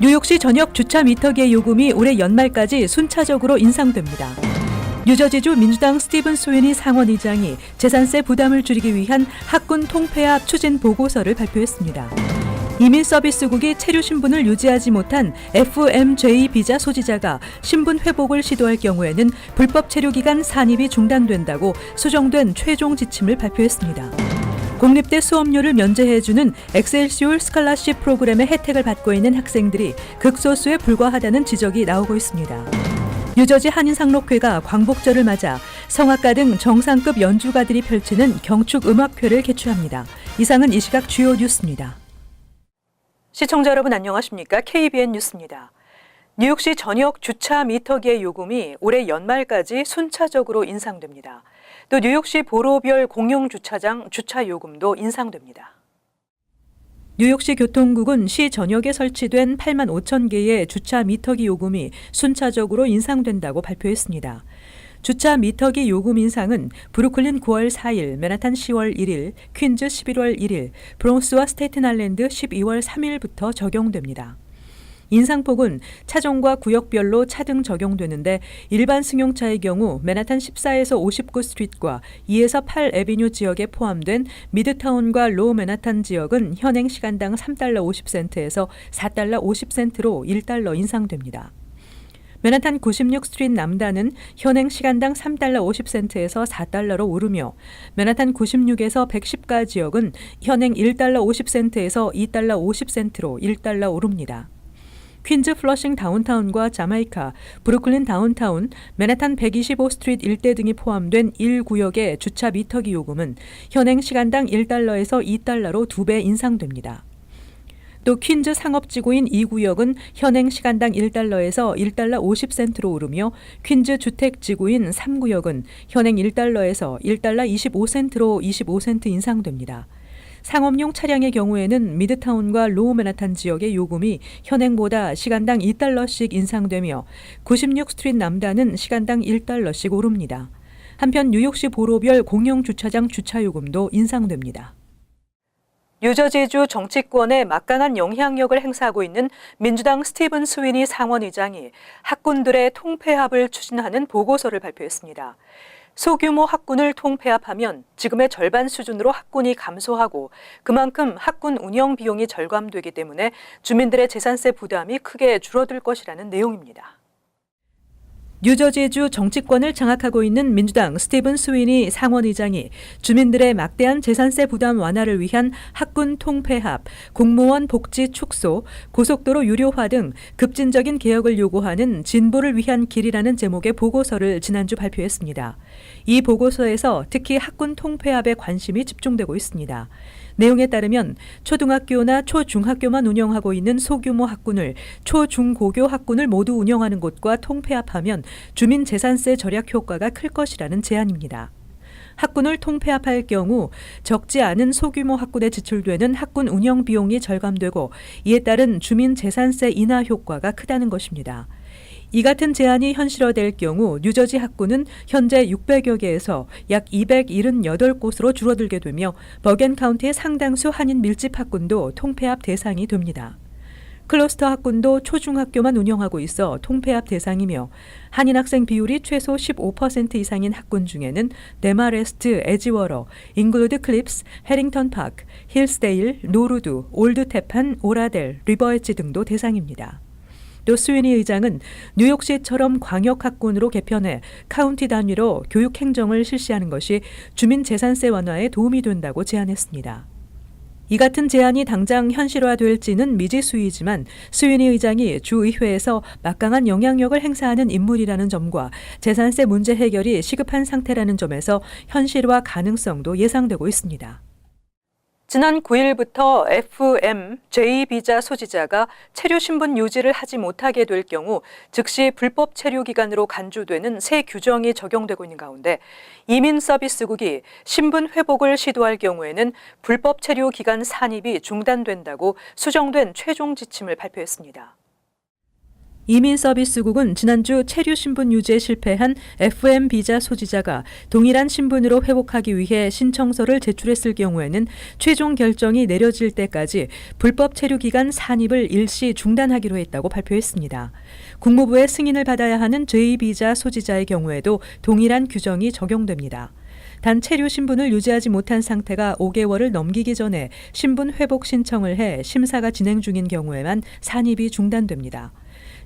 뉴욕시 전역 주차 미터기의 요금이 올해 연말까지 순차적으로 인상됩니다. 뉴저지주 민주당 스티븐 스위니 상원의장이 재산세 부담을 줄이기 위한 학군 통폐합 추진 보고서를 발표했습니다. 이민 서비스국이 체류 신분을 유지하지 못한 FMJ 비자 소지자가 신분 회복을 시도할 경우에는 불법 체류 기간 산입이 중단된다고 수정된 최종 지침을 발표했습니다. 공립대 수업료를 면제해주는 엑셀시올 스칼라십 프로그램의 혜택을 받고 있는 학생들이 극소수에 불과하다는 지적이 나오고 있습니다. 뉴저지 한인상록회가 광복절을 맞아 성악가 등 정상급 연주가들이 펼치는 경축음악회를 개최합니다. 이상은 이 시각 주요 뉴스입니다. 시청자 여러분 안녕하십니까? KBN 뉴스입니다. 뉴욕시 전역 주차 미터기의 요금이 올해 연말까지 순차적으로 인상됩니다. 또 뉴욕시 보로별 공용주차장 주차 요금도 인상됩니다. 뉴욕시 교통국은 시 전역에 설치된 8만 5천 개의 주차 미터기 요금이 순차적으로 인상된다고 발표했습니다. 주차 미터기 요금 인상은 브루클린 9월 4일, 맨하탄 10월 1일, 퀸즈 11월 1일, 브롱스와 스테이튼-아일랜드 12월 3일부터 적용됩니다. 인상폭은 차종과 구역별로 차등 적용되는데 일반 승용차의 경우 맨하탄 14에서 59 스트리트과 2에서 8 애비뉴 지역에 포함된 미드타운과 로우 맨하탄 지역은 현행 시간당 3달러 50센트에서 4달러 50센트로 1달러 인상됩니다. 맨하탄 96 스트리트 남단은 현행 시간당 3달러 50센트에서 4달러로 오르며 맨하탄 96에서 110가 지역은 현행 1달러 50센트에서 2달러 50센트로 1달러 오릅니다. 퀸즈 플러싱 다운타운과 자마이카, 브루클린 다운타운, 맨하탄 125 스트리트 일대 등이 포함된 1구역의 주차 미터기 요금은 현행 시간당 1달러에서 2달러로 2배 인상됩니다. 또 퀸즈 상업지구인 2구역은 현행 시간당 1달러에서 1달러 50센트로 오르며 퀸즈 주택지구인 3구역은 현행 1달러에서 1달러 25센트로 25센트 인상됩니다. 상업용 차량의 경우에는 미드타운과 로우 맨하탄 지역의 요금이 현행보다 시간당 2달러씩 인상되며 96 스트리트 남단은 시간당 1달러씩 오릅니다. 한편 뉴욕시 보로별 공용주차장 주차요금도 인상됩니다. 뉴저지주 정치권에 막강한 영향력을 행사하고 있는 민주당 스티븐 스위니 상원의장이 학군들의 통폐합을 추진하는 보고서를 발표했습니다. 소규모 학군을 통폐합하면 지금의 절반 수준으로 학군이 감소하고 그만큼 학군 운영 비용이 절감되기 때문에 주민들의 재산세 부담이 크게 줄어들 것이라는 내용입니다. 뉴저지주 정치권을 장악하고 있는 민주당 스티븐 스위니 상원의장이 주민들의 막대한 재산세 부담 완화를 위한 학군 통폐합, 공무원 복지 축소, 고속도로 유료화 등 급진적인 개혁을 요구하는 진보를 위한 길이라는 제목의 보고서를 지난주 발표했습니다. 이 보고서에서 특히 학군 통폐합에 관심이 집중되고 있습니다. 내용에 따르면 초등학교나 초중학교만 운영하고 있는 소규모 학군을 초중고교 학군을 모두 운영하는 곳과 통폐합하면 주민 재산세 절약 효과가 클 것이라는 제안입니다. 학군을 통폐합할 경우 적지 않은 소규모 학군에 지출되는 학군 운영 비용이 절감되고 이에 따른 주민 재산세 인하 효과가 크다는 것입니다. 이 같은 제안이 현실화될 경우 뉴저지 학군은 현재 600여 개에서 약 278곳으로 줄어들게 되며 버겐 카운티의 상당수 한인 밀집 학군도 통폐합 대상이 됩니다. 클러스터 학군도 초중학교만 운영하고 있어 통폐합 대상이며 한인 학생 비율이 최소 15% 이상인 학군 중에는 데마레스트, 에지워러, 잉글우드 클립스, 해링턴 파크, 힐스데일, 노루드, 올드 테판, 오라델, 리버 엣지 등도 대상입니다. 또 스위니 의장은 뉴욕시처럼 광역학군으로 개편해 카운티 단위로 교육행정을 실시하는 것이 주민 재산세 완화에 도움이 된다고 제안했습니다. 이 같은 제안이 당장 현실화될지는 미지수이지만 스위니 의장이 주의회에서 막강한 영향력을 행사하는 인물이라는 점과 재산세 문제 해결이 시급한 상태라는 점에서 현실화 가능성도 예상되고 있습니다. 지난 9일부터 FMJ 비자 소지자가 체류 신분 유지를 하지 못하게 될 경우 즉시 불법 체류 기간으로 간주되는 새 규정이 적용되고 있는 가운데 이민 서비스국이 신분 회복을 시도할 경우에는 불법 체류 기간 산입이 중단된다고 수정된 최종 지침을 발표했습니다. 이민서비스국은 지난주 체류 신분 유지에 실패한 FM 비자 소지자가 동일한 신분으로 회복하기 위해 신청서를 제출했을 경우에는 최종 결정이 내려질 때까지 불법 체류 기간 산입을 일시 중단하기로 했다고 발표했습니다. 국무부의 승인을 받아야 하는 제2비자 소지자의 경우에도 동일한 규정이 적용됩니다. 단 체류 신분을 유지하지 못한 상태가 5개월을 넘기기 전에 신분 회복 신청을 해 심사가 진행 중인 경우에만 산입이 중단됩니다.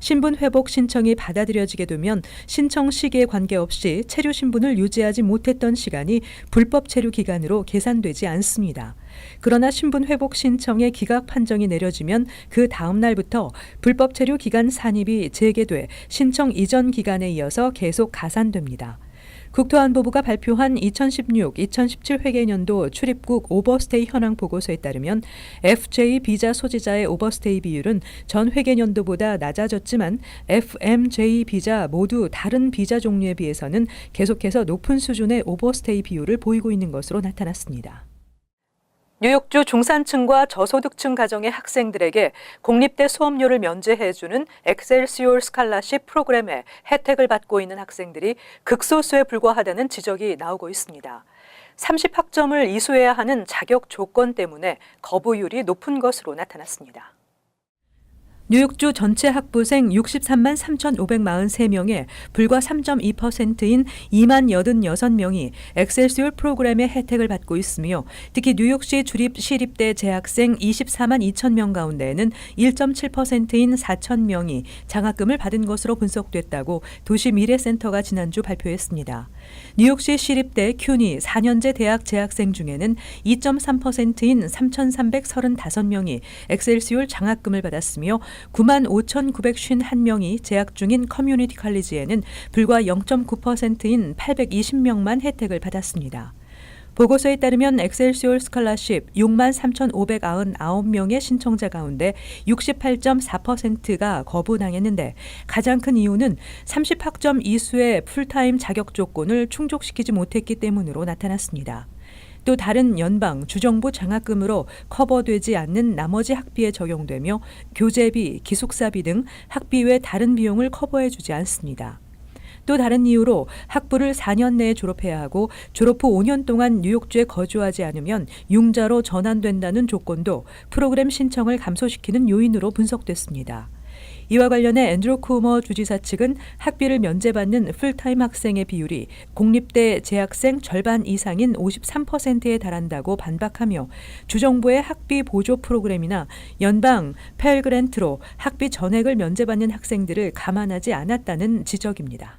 신분 회복 신청이 받아들여지게 되면 신청 시기에 관계없이 체류 신분을 유지하지 못했던 시간이 불법 체류 기간으로 계산되지 않습니다. 그러나 신분 회복 신청의 기각 판정이 내려지면 그 다음 날부터 불법 체류 기간 산입이 재개돼 신청 이전 기간에 이어서 계속 가산됩니다. 국토안보부가 발표한 2016-2017 회계년도 출입국 오버스테이 현황 보고서에 따르면 FJ 비자 소지자의 오버스테이 비율은 전 회계년도보다 낮아졌지만 FMJ 비자 모두 다른 비자 종류에 비해서는 계속해서 높은 수준의 오버스테이 비율을 보이고 있는 것으로 나타났습니다. 뉴욕주 중산층과 저소득층 가정의 학생들에게 공립대 수업료를 면제해주는 엑셀시올 스칼라십 프로그램에 혜택을 받고 있는 학생들이 극소수에 불과하다는 지적이 나오고 있습니다. 30학점을 이수해야 하는 자격 조건 때문에 거부율이 높은 것으로 나타났습니다. 뉴욕주 전체 학부생 63만 3,543명에 불과 3.2%인 2만 86명이 엑셀시올 프로그램의 혜택을 받고 있으며 특히 뉴욕시 주립 시립대 재학생 24만 2천 명 가운데에는 1.7%인 4천 명이 장학금을 받은 것으로 분석됐다고 도시미래센터가 지난주 발표했습니다. 뉴욕시 시립대 큐니 4년제 대학 재학생 중에는 2.3%인 3,335명이 엑셀시올 장학금을 받았으며 9만 5,951명이 재학 중인 커뮤니티 칼리지에는 불과 0.9%인 820명만 혜택을 받았습니다. 보고서에 따르면 엑셀시올 스칼라십 6만 3,599명의 신청자 가운데 68.4%가 거부당했는데 가장 큰 이유는 30학점 이수의 풀타임 자격 조건을 충족시키지 못했기 때문으로 나타났습니다. 또 다른 연방, 주정부 장학금으로 커버되지 않는 나머지 학비에 적용되며 교재비, 기숙사비 등 학비 외 다른 비용을 커버해주지 않습니다. 또 다른 이유로 학부를 4년 내에 졸업해야 하고 졸업 후 5년 동안 뉴욕주에 거주하지 않으면 융자로 전환된다는 조건도 프로그램 신청을 감소시키는 요인으로 분석됐습니다. 이와 관련해 앤드루 쿠머 주지사 측은 학비를 면제받는 풀타임 학생의 비율이 공립대 재학생 절반 이상인 53%에 달한다고 반박하며 주정부의 학비 보조 프로그램이나 연방 펠그랜트로 학비 전액을 면제받는 학생들을 감안하지 않았다는 지적입니다.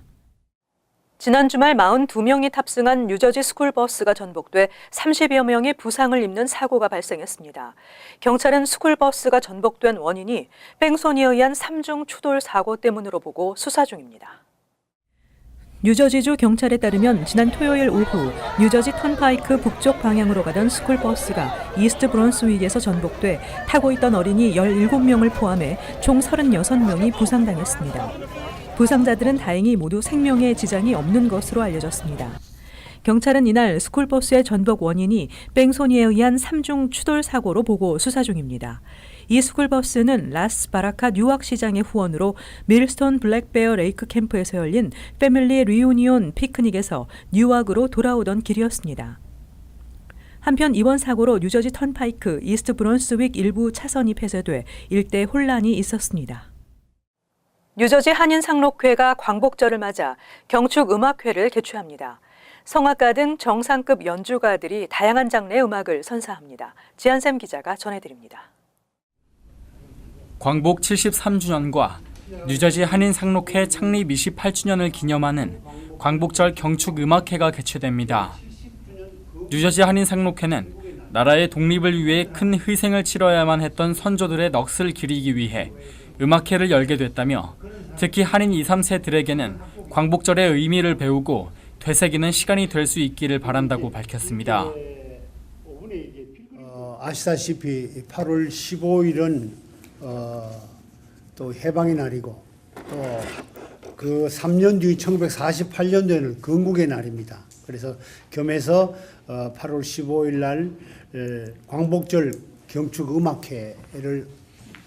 지난 주말 42명이 탑승한 뉴저지 스쿨버스가 전복돼 30여 명이 부상을 입는 사고가 발생했습니다. 경찰은 스쿨버스가 전복된 원인이 뺑소니에 의한 3중 추돌 사고 때문으로 보고 수사 중입니다. 뉴저지주 경찰에 따르면 지난 토요일 오후 뉴저지 턴파이크 북쪽 방향으로 가던 스쿨버스가 이스트 브론스윅에서 전복돼 타고 있던 어린이 17명을 포함해 총 36명이 부상당했습니다. 부상자들은 다행히 모두 생명에 지장이 없는 것으로 알려졌습니다. 경찰은 이날 스쿨버스의 전복 원인이 뺑소니에 의한 3중 추돌 사고로 보고 수사 중입니다. 이 스쿨버스는 라스 바라카 뉴악시장의 후원으로 밀스톤 블랙베어 레이크 캠프에서 열린 패밀리 리유니온 피크닉에서 뉴악으로 돌아오던 길이었습니다. 한편 이번 사고로 뉴저지 턴파이크 이스트 브론스윅 일부 차선이 폐쇄돼 일대 혼란이 있었습니다. 뉴저지 한인상록회가 광복절을 맞아 경축음악회를 개최합니다. 성악가 등 정상급 연주가들이 다양한 장르의 음악을 선사합니다. 지한샘 기자가 전해드립니다. 광복 73주년과 뉴저지 한인상록회 창립 28주년을 기념하는 광복절 경축음악회가 개최됩니다. 뉴저지 한인상록회는 나라의 독립을 위해 큰 희생을 치러야만 했던 선조들의 넋을 기리기 위해 음악회를 열게 됐다며 특히 한인 2, 3세들에게는 광복절의 의미를 배우고 되새기는 시간이 될 수 있기를 바란다고 밝혔습니다. 아시다시피 8월 15일은 또 해방의 날이고 또 그 3년 뒤 1948년도에는 건국의 날입니다. 그래서 겸해서 8월 15일 날 광복절 경축음악회를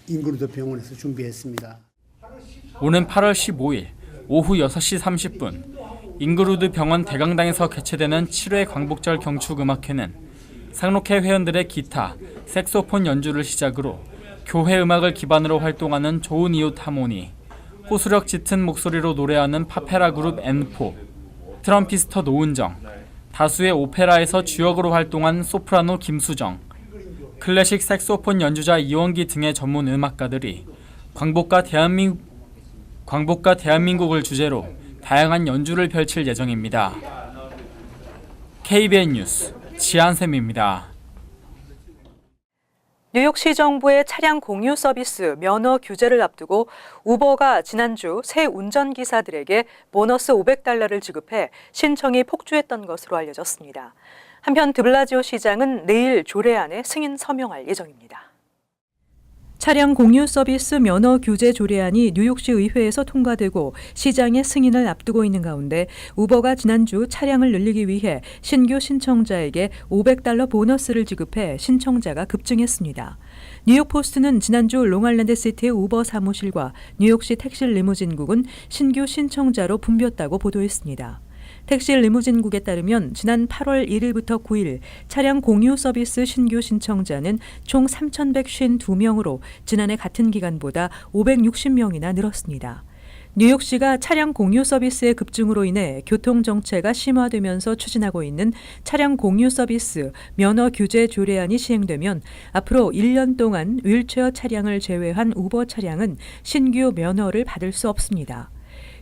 인그루드 병원에서 준비했습니다. 오는 8월 15일 오후 6시 30분 잉그루드 병원 대강당에서 개최되는 7회 광복절 경축음악회는 상록회 회원들의 기타, 색소폰 연주를 시작으로 교회 음악을 기반으로 활동하는 좋은 이웃 하모니, 호소력 짙은 목소리로 노래하는 파페라 그룹 N4, 트럼피스터 노은정, 다수의 오페라에서 주역으로 활동한 소프라노 김수정, 클래식 색소폰 연주자 이원기 등의 전문 음악가들이 광복과 대한민국을 주제로 다양한 연주를 펼칠 예정입니다. KBN 뉴스 지한샘입니다. 뉴욕시 정부의 차량 공유 서비스 면허 규제를 앞두고 우버가 지난주 새 운전기사들에게 보너스 $500를 지급해 신청이 폭주했던 것으로 알려졌습니다. 한편 드블라지오 시장은 내일 조례안에 승인 서명할 예정입니다. 차량 공유 서비스 면허 규제 조례안이 뉴욕시 의회에서 통과되고 시장의 승인을 앞두고 있는 가운데 우버가 지난주 차량을 늘리기 위해 신규 신청자에게 $500 보너스를 지급해 신청자가 급증했습니다. 뉴욕 포스트는 지난주 롱아일랜드 시티의 우버 사무실과 뉴욕시 택시 리무진국은 신규 신청자로 붐볐다고 보도했습니다. 택시 리무진국에 따르면 지난 8월 1일부터 9일 차량 공유 서비스 신규 신청자는 총 3,152명으로 지난해 같은 기간보다 560명이나 늘었습니다. 뉴욕시가 차량 공유 서비스의 급증으로 인해 교통정체가 심화되면서 추진하고 있는 차량 공유 서비스 면허 규제 조례안이 시행되면 앞으로 1년 동안 휠체어 차량을 제외한 우버 차량은 신규 면허를 받을 수 없습니다.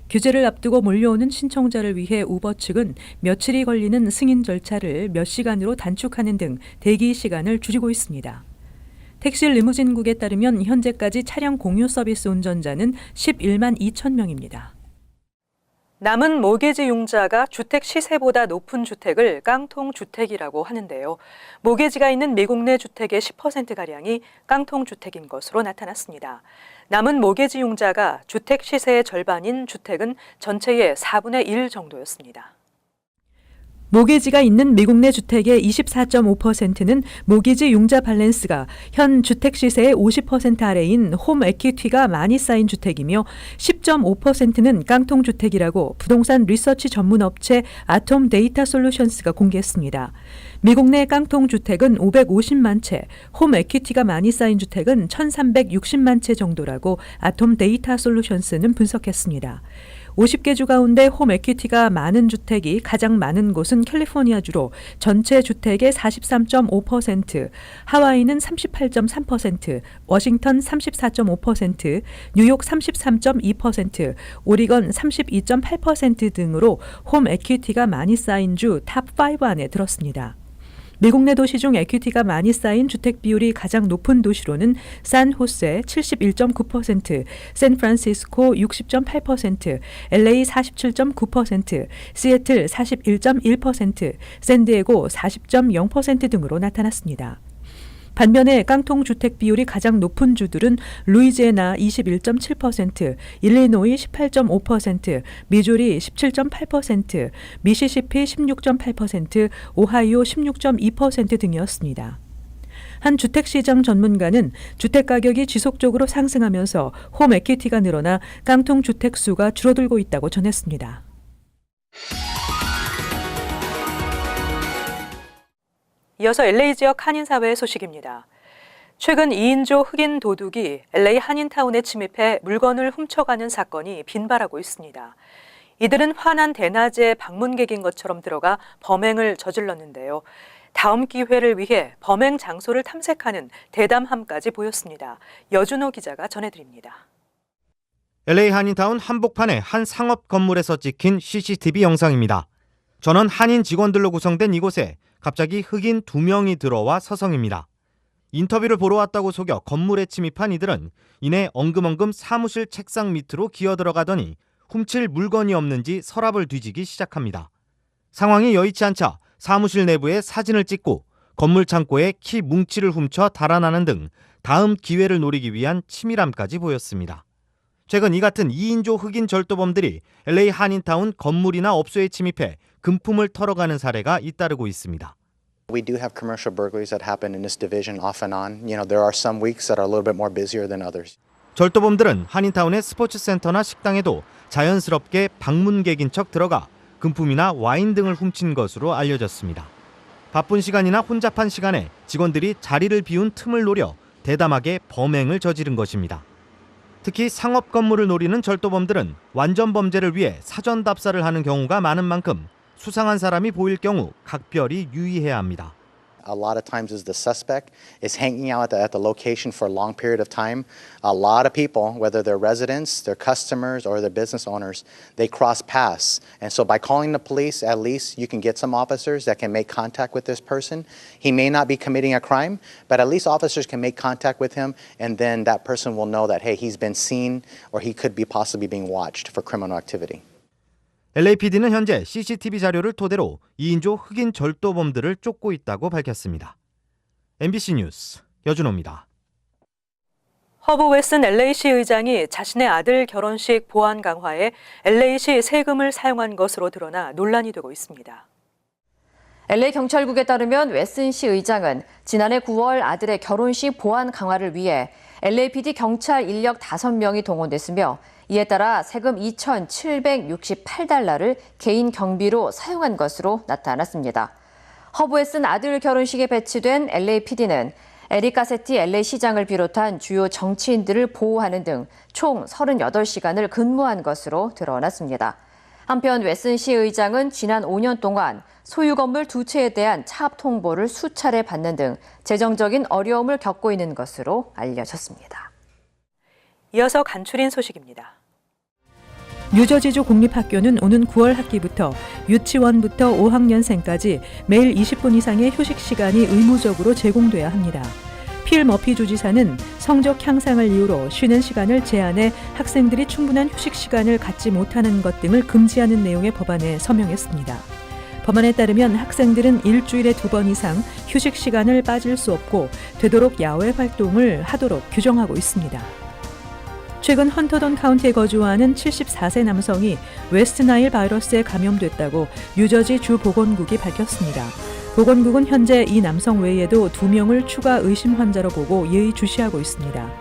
규제를 앞두고 몰려오는 신청자를 위해 우버 측은 며칠이 걸리는 승인 절차를 몇 시간으로 단축하는 등 대기 시간을 줄이고 있습니다. 택시 리무진국에 따르면 현재까지 차량 공유 서비스 운전자는 11만 2천 명입니다. 남은 모기지 융자가 주택 시세보다 높은 주택을 깡통 주택이라고 하는데요. 모기지가 있는 미국 내 주택의 10%가량이 깡통 주택인 것으로 나타났습니다. 남은 모기지 융자가 주택 시세의 절반인 주택은 전체의 4분의 1 정도였습니다. 모기지가 있는 미국 내 주택의 24.5%는 모기지 융자 밸런스가 현 주택 시세의 50% 아래인 홈 에퀴티가 많이 쌓인 주택이며 10.5%는 깡통 주택이라고 부동산 리서치 전문 업체 아톰 데이터 솔루션스가 공개했습니다. 미국 내 깡통 주택은 550만 채, 홈 에퀴티가 많이 쌓인 주택은 1,360만 채 정도라고 아톰 데이터 솔루션스는 분석했습니다. 50개 주 가운데 홈 에퀴티가 많은 주택이 가장 많은 곳은 캘리포니아주로 전체 주택의 43.5%, 하와이는 38.3%, 워싱턴 34.5%, 뉴욕 33.2%, 오리건 32.8% 등으로 홈 에퀴티가 많이 쌓인 주 탑 5 안에 들었습니다. 미국 내 도시 중 에퀴티가 많이 쌓인 주택 비율이 가장 높은 도시로는 산호세 71.9%, 샌프란시스코 60.8%, LA 47.9%, 시애틀 41.1%, 샌디에고 40.0% 등으로 나타났습니다. 반면에 깡통 주택 비율이 가장 높은 주들은 루이지애나 21.7%, 일리노이 18.5%, 미주리 17.8%, 미시시피 16.8%, 오하이오 16.2% 등이었습니다. 한 주택시장 전문가는 주택 가격이 지속적으로 상승하면서 홈 에퀴티가 늘어나 깡통 주택 수가 줄어들고 있다고 전했습니다. 이어서 LA 지역 한인사회 소식입니다. 최근 2인조 흑인 도둑이 LA 한인타운에 침입해 물건을 훔쳐가는 사건이 빈발하고 있습니다. 이들은 환한 대낮에 방문객인 것처럼 들어가 범행을 저질렀는데요. 다음 기회를 위해 범행 장소를 탐색하는 대담함까지 보였습니다. 여준호 기자가 전해드립니다. LA 한인타운 한복판의 한 상업 건물에서 찍힌 CCTV 영상입니다. 전원 한인 직원들로 구성된 이곳에 갑자기 흑인 2명이 들어와 서성입니다. 인터뷰를 보러 왔다고 속여 건물에 침입한 이들은 이내 엉금엉금 사무실 책상 밑으로 기어들어가더니 훔칠 물건이 없는지 서랍을 뒤지기 시작합니다. 상황이 여의치 않자 사무실 내부에 사진을 찍고 건물 창고에 키 뭉치를 훔쳐 달아나는 등 다음 기회를 노리기 위한 치밀함까지 보였습니다. 최근 이 같은 2인조 흑인 절도범들이 LA 한인타운 건물이나 업소에 침입해 금품을 털어가는 사례가 잇따르고 있습니다. We do have commercial burglaries that happen in this division off and on. There are some weeks that are a little bit more busier than others. 절도범들은 한인타운의 스포츠센터나 식당에도 자연스럽게 방문객인 척 들어가 금품이나 와인 등을 훔친 것으로 알려졌습니다. 바쁜 시간이나 혼잡한 시간에 직원들이 자리를 비운 틈을 노려 대담하게 범행을 저지른 것입니다. 특히 상업 건물을 노리는 절도범들은 완전 범죄를 위해 사전 답사를 하는 경우가 많은 만큼 수상한 사람이 보일 경우 각별히 유의해야 합니다. A lot of times is the suspect is hanging out at the location for a long period of time. A lot of people, whether they're residents, they're customers, or they're business owners, they cross paths. And so by calling the police, at least you can get some officers that can make contact with this person. He may not be committing a crime, but at least officers can make contact with him, and then that person will know that, hey, he's been seen or he could be possibly being watched for criminal activity. LAPD는 현재 CCTV 자료를 토대로 2인조 흑인 절도범들을 쫓고 있다고 밝혔습니다. MBC 뉴스 여준호입니다. 허브 웨슨 LA시 의장이 자신의 아들 결혼식 보안 강화에 LA시 세금을 사용한 것으로 드러나 논란이 되고 있습니다. LA 경찰국에 따르면 웨슨시 의장은 지난해 9월 아들의 결혼식 보안 강화를 위해 LAPD 경찰 인력 5명이 동원됐으며 이에 따라 세금 2,768달러를 개인 경비로 사용한 것으로 나타났습니다. 허브 웨슨 아들 결혼식에 배치된 LAPD는 에릭 가세티 LA시장을 비롯한 주요 정치인들을 보호하는 등 총 38시간을 근무한 것으로 드러났습니다. 한편 웨슨시 의장은 지난 5년 동안 소유 건물 2채에 대한 차압 통보를 수차례 받는 등 재정적인 어려움을 겪고 있는 것으로 알려졌습니다. 이어서 간추린 소식입니다. 뉴저지주 공립학교는 오는 9월 학기부터 유치원부터 5학년생까지 매일 20분 이상의 휴식 시간이 의무적으로 제공돼야 합니다. 필 머피 주지사는 성적 향상을 이유로 쉬는 시간을 제한해 학생들이 충분한 휴식 시간을 갖지 못하는 것 등을 금지하는 내용의 법안에 서명했습니다. 법안에 따르면 학생들은 일주일에 2번 이상 휴식 시간을 빠질 수 없고 되도록 야외 활동을 하도록 규정하고 있습니다. 최근 헌터던 카운티에 거주하는 74세 남성이 웨스트나일 바이러스에 감염됐다고 뉴저지 주 보건국이 밝혔습니다. 보건국은 현재 이 남성 외에도 2명을 추가 의심 환자로 보고 예의주시하고 있습니다.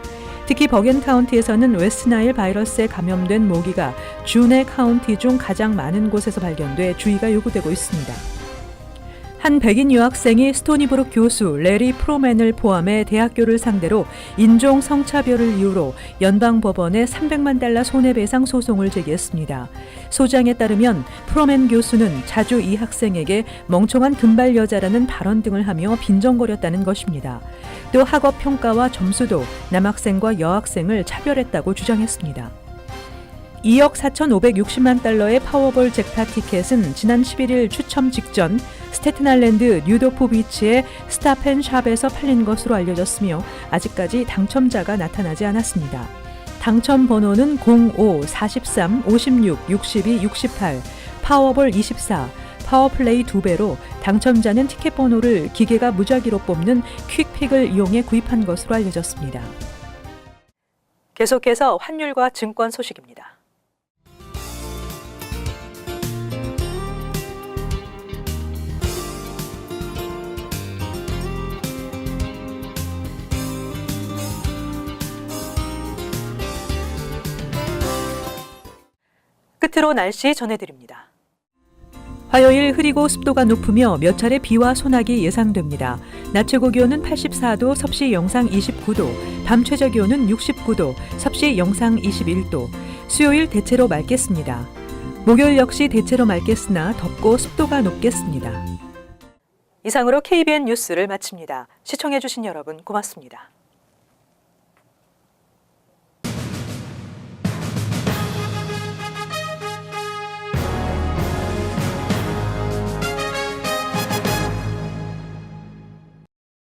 특히 버겐 카운티에서는 웨스트나일 바이러스에 감염된 모기가 주 내 카운티 중 가장 많은 곳에서 발견돼 주의가 요구되고 있습니다. 한 백인 유학생이 스토니브룩 교수 레리 프로맨을 포함해 대학교를 상대로 인종 성차별을 이유로 연방법원에 $300만 손해배상 소송을 제기했습니다. 소장에 따르면 프로맨 교수는 자주 이 학생에게 멍청한 금발 여자라는 발언 등을 하며 빈정거렸다는 것입니다. 또 학업 평가와 점수도 남학생과 여학생을 차별했다고 주장했습니다. 2억 4,560만 달러의 파워볼 잭팟 티켓은 지난 11일 추첨 직전 스태튼아일랜드 뉴도프 비치의 스탑앤샵에서 팔린 것으로 알려졌으며 아직까지 당첨자가 나타나지 않았습니다. 당첨 번호는 05, 43, 56, 62, 68, 파워볼 24, 파워플레이 2배로 당첨자는 티켓 번호를 기계가 무작위로 뽑는 퀵픽을 이용해 구입한 것으로 알려졌습니다. 계속해서 환율과 증권 소식입니다. 끝으로 날씨 전해드립니다. 화요일 흐리고 습도가 높으며 몇 차례 비와 소나기 예상됩니다. 낮 최고 기온은 84도, 섭씨 영상 29도, 밤 최저 기온은 69도, 섭씨 영상 21도. 수요일 대체로 맑겠습니다. 목요일 역시 대체로 맑겠으나 덥고 습도가 높겠습니다. 이상으로 KBN 뉴스를 마칩니다. 시청해주신 여러분 고맙습니다.